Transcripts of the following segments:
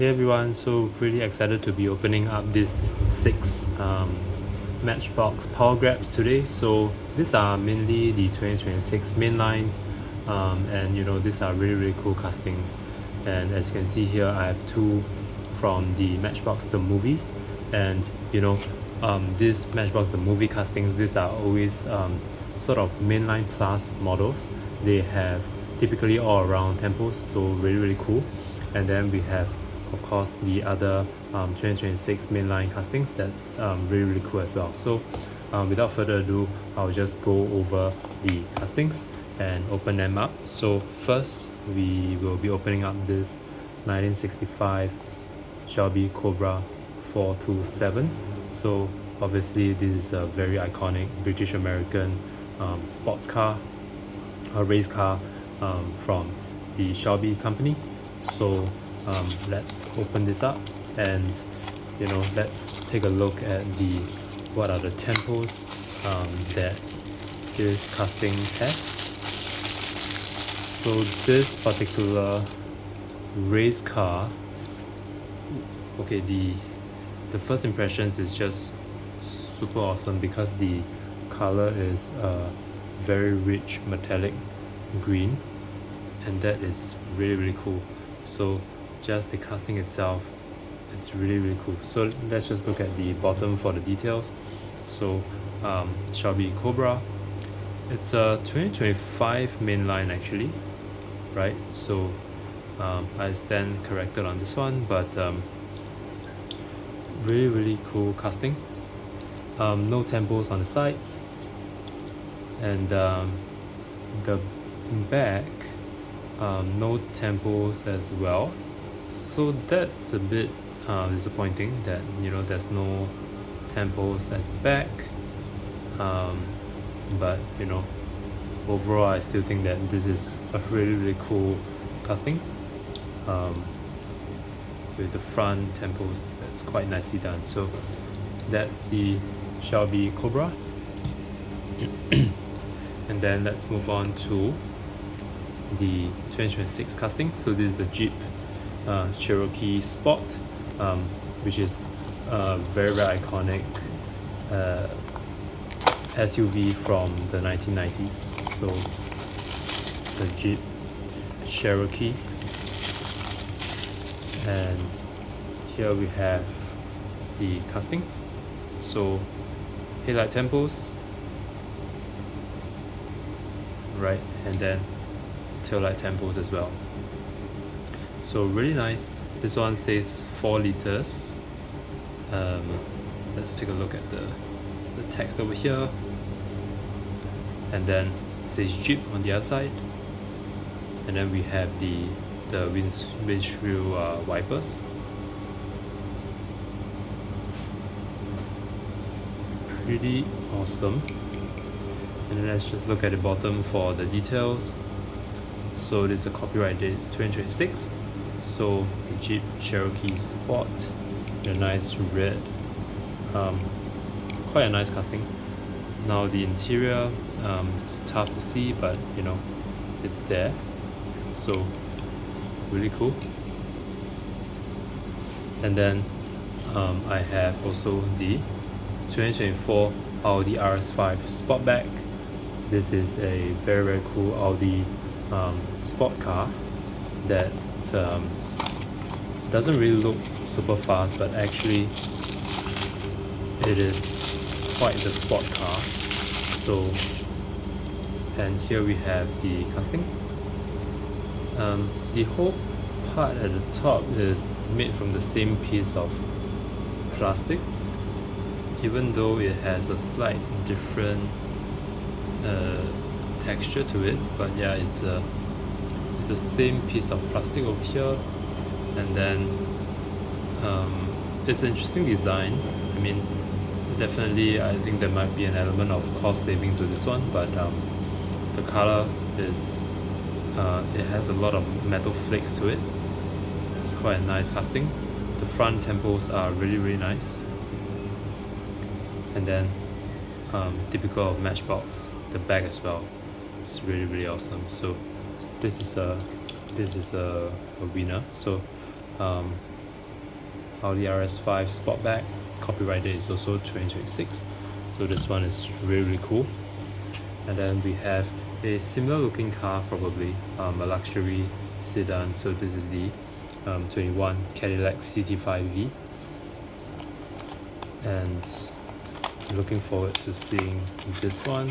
Hey everyone, so pretty excited to be opening up this 6 Matchbox Power Grabs today. So these are mainly the 2026 mainlines, and these are really cool castings. And as you can see here, I have two from the Matchbox the movie, and this Matchbox the movie castings, these are always sort of mainline plus models. They have typically all around tempos, so really cool. And then we have, of course, the other 2026 mainline castings that's really cool as well. So without further ado, I'll just go over the castings and open them up. So first we will be opening up this 1965 Shelby Cobra 427. So obviously this is a very iconic British American sports car, a race car from the Shelby company. So let's open this up and let's take a look at what are the tempos that this casting has. So this particular race car, okay, the first impressions is just super awesome because the color is a very rich metallic green, and that is really cool. So just the casting itself, it's really cool. So let's just look at the bottom for the details. So Shelby Cobra, it's a 2025 mainline actually, right? So I stand corrected on this one, but really cool casting. No tempos on the sides, and the back, no tempos as well. So that's a bit disappointing that there's no tempos at the back, but overall I still think that this is a really cool casting with the front tempos. That's quite nicely done. So that's the Shelby Cobra. And then let's move on to the 2026 casting. So this is the Jeep Cherokee Sport, which is a very iconic SUV from the 1990s. So the Jeep Cherokee, and here we have the casting. So headlight tempos, right, and then taillight tempos as well. So really nice. This one says 4 liters. Let's take a look at the text over here, and then it says Jeep on the other side, and then we have the windshield wipers. Pretty awesome. And then let's just look at the bottom for the details. So this is a copyright date, it's 2026. So the Jeep Cherokee Sport in a nice red, quite a nice casting. Now the interior, it's tough to see, but it's there. So really cool. And then I have also the 2024 Audi RS5 Sportback. This is a very cool Audi sport car that doesn't really look super fast, but actually it is quite the sport car. So, and here we have the casting. The whole part at the top is made from the same piece of plastic, even though it has a slight different texture to it, but yeah, it's the same piece of plastic over here. And then it's an interesting design. I mean, definitely I think there might be an element of cost saving to this one, but the color is it has a lot of metal flakes to it. It's quite a nice casting. The front tempos are really nice, and then typical of Matchbox, the back as well. It's really awesome. So this is a winner. So Audi RS5 Sportback. Copyright date is also 2026. So this one is really cool. And then we have a similar looking car, probably a luxury sedan. So this is the 21 Cadillac CT5-V, and looking forward to seeing this one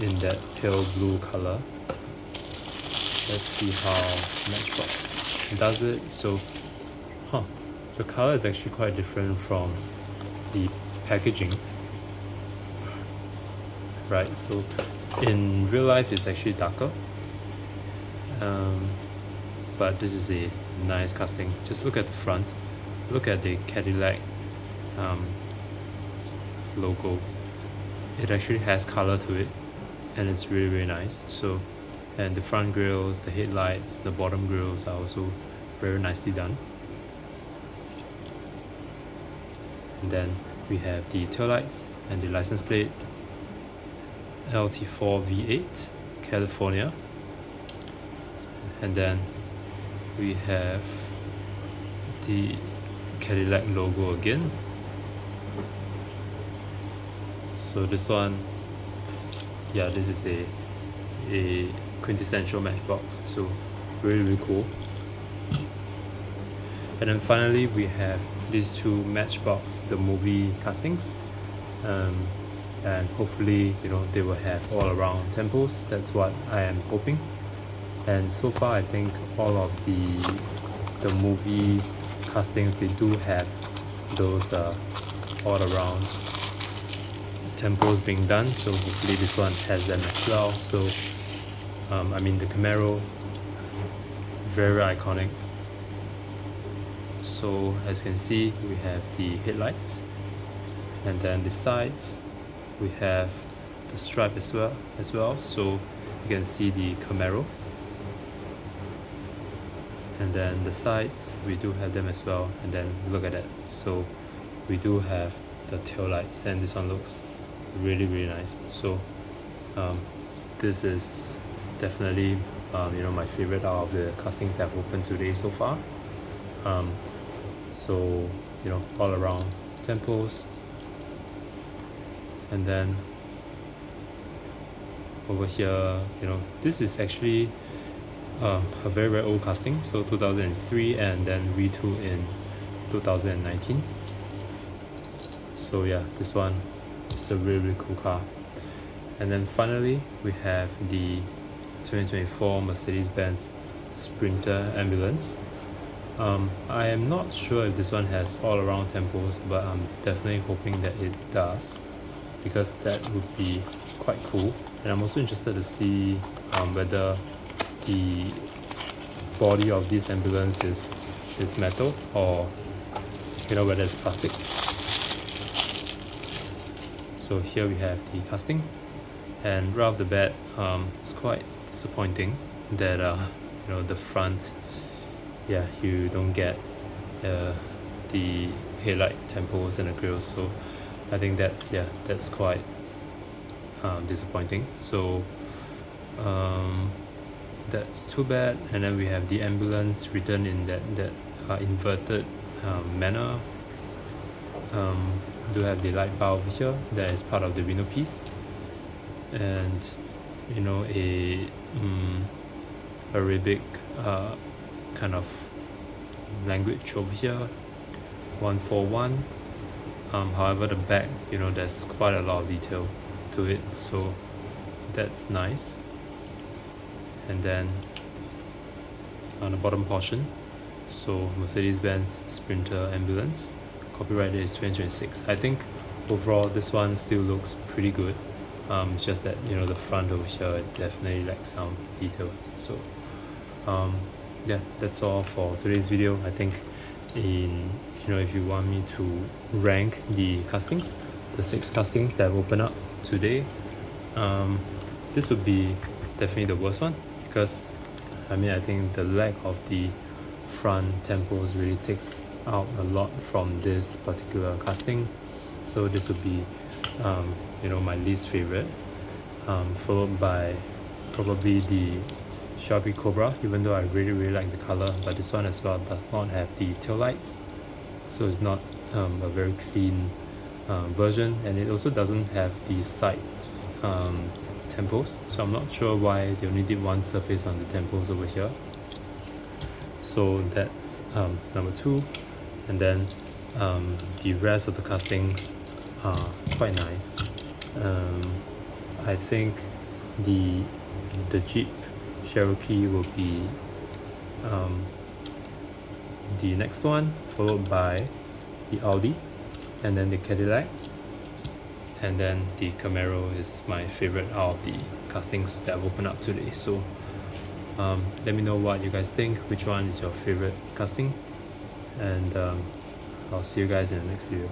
in that pale blue color. Let's see how Matchbox does it. So the color is actually quite different from the packaging, right? So in real life it's actually darker, but this is a nice casting. Just look at the front, look at the Cadillac logo. It actually has color to it, and it's really nice. So, and the front grills, the headlights, the bottom grills are also very nicely done. And then we have the taillights and the license plate, LT4 V8 California. And then we have the Cadillac logo again. So this one, yeah, this is a quintessential Matchbox, so really cool. And then finally we have these two Matchbox the movie castings, and hopefully they will have all around tempos. That's what I am hoping. And so far I think all of the movie castings, they do have those all around tempos being done, so hopefully this one has them as well. So I mean, the Camaro, very iconic. So as you can see, we have the headlights, and then the sides we have the stripe as well, so you can see the Camaro. And then the sides, we do have them as well, and then look at that, so we do have the tail lights, and this one looks really nice. So this is definitely my favorite out of the castings that I've opened today so far. So all around tempos. And then over here, this is actually a very old casting, so 2003, and then V2 in 2019. So yeah, this one is a really cool car. And then finally we have the 2024 Mercedes-Benz Sprinter Ambulance. I am not sure if this one has all around tempos, but I'm definitely hoping that it does, because that would be quite cool. And I'm also interested to see whether the body of this ambulance is metal, or whether it's plastic. So here we have the casting, and right off the bat, it's quite disappointing that the front, you don't get the headlight tempos and the grills. So I think that's quite disappointing. So that's too bad. And then we have the ambulance written in that inverted manner. Do have the light bar over here that is part of the window piece, and a Arabic kind of language over here, 141. However, the back, there's quite a lot of detail to it, so that's nice. And then on the bottom portion, so Mercedes-Benz Sprinter Ambulance, copyright date is 2026. I think overall this one still looks pretty good. It's just that the front over here definitely lacks some details. So that's all for today's video. I think if you want me to rank the castings, the 6 castings that I've opened up today, this would be definitely the worst one, because I think the lack of the front tempos really takes out a lot from this particular casting. So this would be my least favorite, followed by probably the Shelby Cobra, even though I really like the color, but this one as well does not have the tail lights. so it's not a very clean version, and it also doesn't have the side temples, so I'm not sure why they only did one surface on the temples over here. So that's number 2, and then the rest of the castings are quite nice. I think the Jeep Cherokee will be the next one, followed by the Audi, and then the Cadillac, and then the Camaro is my favorite out of the castings that I've opened up today. So let me know what you guys think, which one is your favorite casting, and I'll see you guys in the next video.